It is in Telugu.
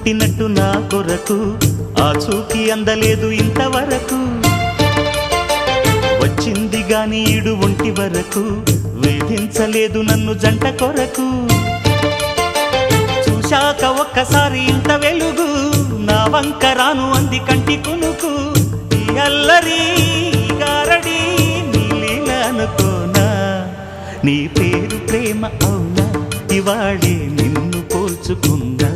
పుట్టినట్టు నా కొరకు ఆ చూకి అందలేదు ఇంతవరకు వచ్చింది గాని ఈడు ఒంటి వరకు వేధించలేదు నన్ను జంట కొరకు చూశాక ఒక్కసారి ఇంత వెలుగు నా వంక రాను అంది కంటి కునుకు ఈ అల్లరి గారడి నీలీల అనుకోనా నీ పేరు ప్రేమ అవునా ఇవాళే నిన్ను పోల్చుకున్నా